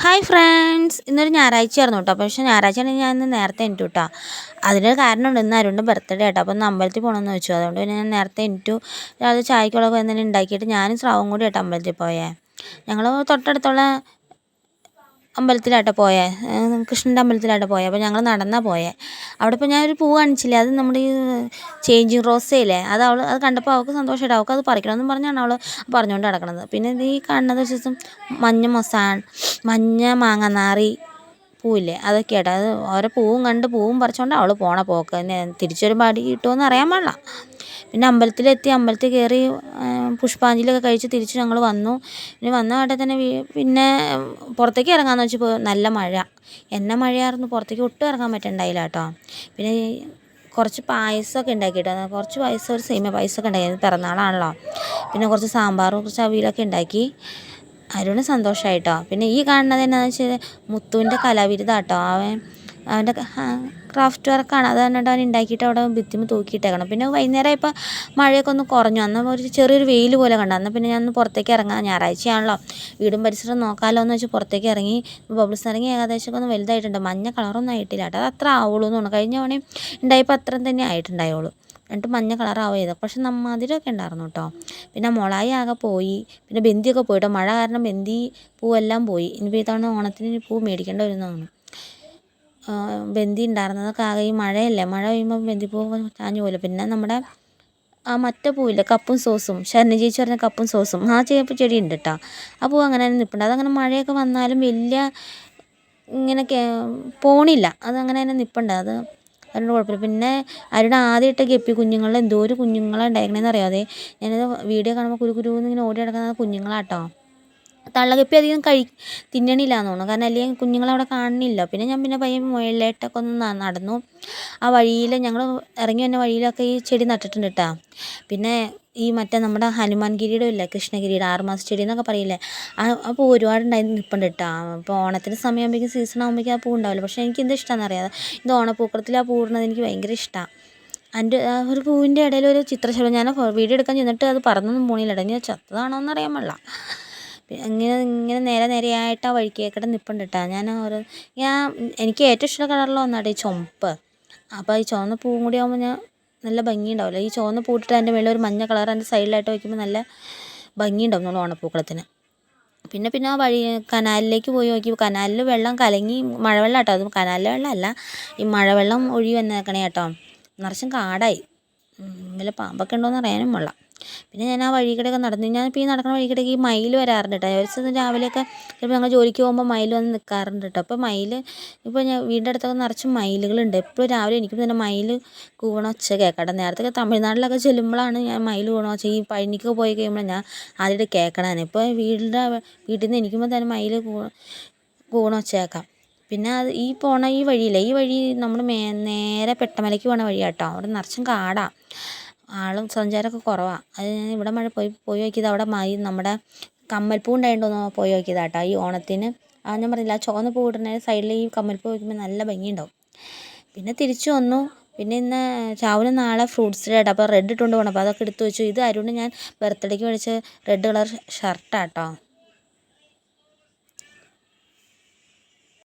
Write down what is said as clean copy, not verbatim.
Hi friends, ഇന്നൊരു ഞായറാഴ്ചയായിരുന്നു കേട്ടോ. പക്ഷേ ഞായറാഴ്ചയാണെങ്കിൽ ഞാൻ ഇന്ന് നേരത്തെ എണീറ്റു കേട്ടോ. അതിനൊരു കാരണമുണ്ട്. ഇന്ന് അരുണിൻ്റെ ബർത്ത്ഡേ കേട്ടോ. അപ്പോൾ ഒന്ന് അമ്പലത്തിൽ പോകണമെന്ന് വെച്ചു. അതുകൊണ്ട് പിന്നെ ഞാൻ നേരത്തെ എണീറ്റു. അത് ചായക്കുള്ളതൊക്കെ എന്തെങ്കിലും ഉണ്ടാക്കിയിട്ട് ഞാനും സ്രാവും കൂടി കേട്ടോ അമ്പലത്തിൽ പോയേ. ഞങ്ങൾ തൊട്ടടുത്തുള്ള അമ്പലത്തിലാട്ടോ പോയേ, കൃഷ്ണൻ്റെ അമ്പലത്തിലാട്ടോ പോയത്. അപ്പോൾ ഞങ്ങൾ നടന്നാണ് പോയത്. അവിടെ ഇപ്പോൾ ഞാനൊരു പൂ കാണിച്ചില്ലേ, അത് നമ്മുടെ ഈ ചേഞ്ചിങ് റോസയില്ലേ, അത് കണ്ടപ്പോൾ അവൾക്ക് സന്തോഷമായിട്ട് അവൾക്ക് അത് പറിക്കണമെന്നും പറഞ്ഞാണ് അവൾ പറഞ്ഞുകൊണ്ട് നടക്കുന്നത്. പിന്നെ ഇത് ഈ കാണുന്നത് ദിവസം മഞ്ഞ മൊസാൻ, മഞ്ഞ മാങ്ങനാറി പൂവില്ലേ, അതൊക്കെ ആട്ടോ. അത് ഓരോ പൂവും കണ്ട് പൂവും പറിച്ചുകൊണ്ട് അവൾ പോണ പോക്ക് തന്നെ. തിരിച്ചൊരു പാടി കിട്ടുമെന്ന് അറിയാൻ പാടില്ല. പിന്നെ അമ്പലത്തിൽ കയറി പുഷ്പാഞ്ജലിയൊക്കെ കഴിച്ച് തിരിച്ച് ഞങ്ങൾ വന്നു. പിന്നെ വന്ന പാടെ തന്നെ പിന്നെ പുറത്തേക്ക് ഇറങ്ങാമെന്ന് വെച്ചപ്പോൾ നല്ല മഴ, എന്നെ മഴയായിരുന്നു. പുറത്തേക്ക് ഒട്ടും ഇറങ്ങാൻ പറ്റണ്ടായില്ല കേട്ടോ. പിന്നെ കുറച്ച് പായസമൊക്കെ ഉണ്ടാക്കിയിട്ടോ, കുറച്ച് പായസം, ഒരു സേമിയ പായസമൊക്കെ ഉണ്ടാക്കി, പിറന്നാളാണല്ലോ. പിന്നെ കുറച്ച് സാമ്പാറും കുറച്ച് അവിയലൊക്കെ ഉണ്ടാക്കി. അരുണ് സന്തോഷമായിട്ടോ. പിന്നെ ഈ കാണുന്നത് എന്നാന്ന് വെച്ചാൽ മുത്തുവിൻ്റെ കലാവിരുദ്ധ കേട്ടോ. അവൻ്റെ ക്രാഫ്റ്റ് വർക്കാണ്. അത് കണ്ടിട്ട് അവൻ ഉണ്ടാക്കിയിട്ട് അവിടെ ഭിത്തിമ തൂക്കിയിട്ടേക്കണം. പിന്നെ വൈകുന്നേരം ഇപ്പോൾ മഴയൊക്കെ ഒന്ന് കുറഞ്ഞു. അന്ന് ഒരു ചെറിയൊരു വെയിൽ പോലെ കണ്ടു. അന്ന് പിന്നെ ഞാൻ ഒന്ന് പുറത്തേക്ക് ഇറങ്ങാം, ഞായറാഴ്ചയാണല്ലോ, വീടും പരിസരം നോക്കാമല്ലോ എന്ന് വെച്ച് പുറത്തേക്ക് ഇറങ്ങി. ബബിൾസ് ഇറങ്ങി ഏകദേശമൊക്കെ ഒന്ന് വലുതായിട്ടുണ്ട്. മഞ്ഞ കളറൊന്നും ആയിട്ടില്ല കേട്ടോ. അത് അത്ര ആവുള്ളൂ എന്ന് തോന്നുന്നു. കഴിഞ്ഞ തവണയും ഉണ്ടായപ്പോൾ അത്രയും തന്നെ ആയിട്ടുണ്ടായുള്ളൂ. എന്നിട്ട് മഞ്ഞ കളറാവുക ചെയ്തത്. പക്ഷെ മധുരമൊക്കെ ഉണ്ടായിരുന്നു കേട്ടോ. പിന്നെ മുളായി ആകെ പോയി. പിന്നെ ബന്ദിയൊക്കെ പോയിട്ടോ. മഴ കാരണം ബന്ദി പൂവെല്ലാം പോയി. ഇനിയിപ്പോൾ ഇത്തവണ ഓണത്തിന് പൂ മേടിക്കേണ്ട വരുന്നതാണ്. ബന്ദി ഉണ്ടായിരുന്നതൊക്കെ ആകെ ഈ മഴയല്ലേ, മഴ പെയ്യുമ്പോൾ ബന്ദിപ്പൂ ചാഞ്ഞു പോയില്ല. പിന്നെ നമ്മുടെ മറ്റേ പൂവില്ലേ, കപ്പും സോസും, ശരണി ചേച്ചി പറഞ്ഞ കപ്പും സോസും, ആ ചെടി ഉണ്ട് കേട്ടോ. ആ പൂ അങ്ങനെ തന്നെ നിൽപ്പുണ്ട്. അതങ്ങനെ മഴയൊക്കെ വന്നാലും വലിയ ഇങ്ങനെ പോണില്ല, അതങ്ങനെ തന്നെ നിൽപ്പുണ്ട്. അതിനോട് കുഴപ്പമില്ല. പിന്നെ അവരുടെ ആദ്യം ഇട്ട ഗപ്പി കുഞ്ഞുങ്ങളിൽ എന്തോ ഒരു കുഞ്ഞുങ്ങളെ ഉണ്ടായിരിക്കണേന്ന് അറിയാതെ, ഞാനത് വീഡിയോ കാണുമ്പോൾ കുരുന്ന് ഇങ്ങനെ ഓടി നടക്കുന്നത് കുഞ്ഞുങ്ങളാട്ടോ. തള്ളകപ്പി അധികം തിന്നണില്ല എന്ന് തോന്നുന്നു, കാരണം അല്ലെങ്കിൽ കുഞ്ഞുങ്ങളവിടെ കാണുന്നില്ല. പിന്നെ ഞാൻ പയ്യൻ മുകളിലോട്ടൊക്കെ ഒന്ന് നടന്നു. ആ വഴിയിൽ ഞങ്ങൾ ഇറങ്ങി വന്ന വഴിയിലൊക്കെ ഈ ചെടി നട്ടിട്ടുണ്ട് കേട്ടോ. പിന്നെ ഈ മറ്റേ നമ്മുടെ ഹനുമാൻ കിരീടം ഇല്ലേ, കൃഷ്ണകിരീടം, 6 മാസം ചെടി എന്നൊക്കെ പറയില്ലേ, ആ പൂ ഒരുപാടുണ്ടായി നിൽപ്പുണ്ട് കേട്ടോ. അപ്പോൾ ഓണത്തിന് സമയമാകുമ്പോഴേക്കും സീസൺ ആകുമ്പോഴേക്കും ആ പൂ ഉണ്ടാവില്ല. പക്ഷേ എനിക്ക് എന്ത് ഇഷ്ടമാണെന്ന് അറിയാതെ, ഇത് ഓണപ്പൂക്കളത്തിൽ ആ പൂ ഇടുന്നത് എനിക്ക് ഭയങ്കര ഇഷ്ടമാണ്. അതിൻ്റെ ഒരു പൂവിൻ്റെ ഇടയിൽ ഒരു ചിത്രശലഭം, ഞാൻ വീഡിയോ എടുക്കാൻ ചെന്നിട്ട് അത് പറന്നൊന്നും പോണില്ല. ഇനി ചത്തതാണോ എന്നറിയാൻ പാടില്ല. ഇങ്ങനെ നേരെയായിട്ട് ആ വഴിക്കേക്കടെ നിൽപ്പുണ്ട് കേട്ടോ. എനിക്ക് ഏറ്റവും ഇഷ്ടമുള്ള കളറിൽ ഒന്നാട്ടോ ഈ ചുമപ്പ്. അപ്പോൾ ഈ ചുവന്ന പൂവും കൂടി ആകുമ്പോൾ നല്ല ഭംഗിയുണ്ടാവില്ല. ഈ ചുവന്ന പൂട്ടിട്ട് അതിൻ്റെ മേളിൽ ഒരു മഞ്ഞ കളർ അതിൻ്റെ സൈഡിലായിട്ട് വയ്ക്കുമ്പോൾ നല്ല ഭംഗിയുണ്ടാവും നമ്മൾ ഓണപ്പൂക്കളത്തിന്. പിന്നെ ആ വഴി കനാലിലേക്ക് പോയി നോക്കി. കനാലിൽ വെള്ളം കലങ്ങി, മഴവെള്ളം കേട്ടോ. അത് കനാലിലെ വെള്ളമല്ല, ഈ മഴവെള്ളം ഒഴുകി വന്നേക്കണേ കേട്ടോ. നിറച്ചും കാടായി. വല്ല പാമ്പൊക്കെ ഉണ്ടോയെന്ന് അറിയാനും പാടില്ല. പിന്നെ ഞാൻ ആ വഴിക്കടെയൊക്കെ നടന്നു. ഞാനിപ്പോൾ ഈ നടക്കുന്ന വഴിക്കടേക്ക് ഈ മയിൽ വരാറുണ്ട് കേട്ടോ. ഒരു ദിവസം രാവിലെയൊക്കെ ചിലപ്പോൾ ഞങ്ങൾ ജോലിക്ക് പോകുമ്പോൾ മയിൽ വന്ന് നിൽക്കാറുണ്ട് കേട്ടോ. അപ്പോൾ ഇപ്പോൾ ഞാൻ വീടിൻ്റെ അടുത്തൊക്കെ നിറച്ചും മയിലുകളുണ്ട്. എപ്പോഴും രാവിലെ എനിക്കും തന്നെ മയിൽ കൂവണ ഒച്ച കേൾക്കട്ടെ. നേരത്തെ തമിഴ്നാട്ടിലൊക്കെ ചെല്ലുമ്പോഴാണ് ഞാൻ മയിൽ കൂവണ ഒച്ച, ഈ പഴനിക്കൊക്കെ പോയി കഴിയുമ്പോൾ ഞാൻ ആദ്യമായിട്ട് കേൾക്കണതാണ്. ഇപ്പോൾ വീട്ടിൽ നിന്ന് എനിക്കുമ്പോൾ തന്നെ മയിൽ കൂവണ ഒച്ച കേൾക്കാം. പിന്നെ ഈ പോണ ഈ വഴിയില്ലേ, ഈ വഴി നമ്മൾ നേരെ പെട്ടമലയ്ക്ക് പോണ വഴിയാട്ടോ. അവിടെ നിറച്ചും കാടാണ്, ആളും സഞ്ചാരമൊക്കെ കുറവാണ്. അത് ഞാൻ ഇവിടെ പോയി നോക്കിയത് അവിടെ നമ്മുടെ കമ്മൽപ്പൂ ഉണ്ടായിട്ടുണ്ടോയെന്ന് പോയി നോക്കിയതാട്ടോ. ഈ ഓണത്തിന് ഞാൻ പറഞ്ഞില്ല, ആ ചുവന്ന പൂ ഇടുന്ന സൈഡിൽ ഈ കമ്മൽപ്പൂ വയ്ക്കുമ്പോൾ നല്ല ഭംഗിയുണ്ടാവും. പിന്നെ തിരിച്ചു വന്നു. പിന്നെ ഇന്ന് ചാവുന് നാളെ ഫ്രൂട്ട്സ് ഡേ ആട്ടോ. അപ്പോൾ റെഡ് ഇട്ടുകൊണ്ട് പോകണം. അപ്പോൾ അതൊക്കെ എടുത്തു വെച്ചു. ഇത് അരുണ് ഞാൻ ബർത്ത്ഡേക്ക് മേടിച്ച റെഡ് കളർ ഷർട്ടാട്ടോ.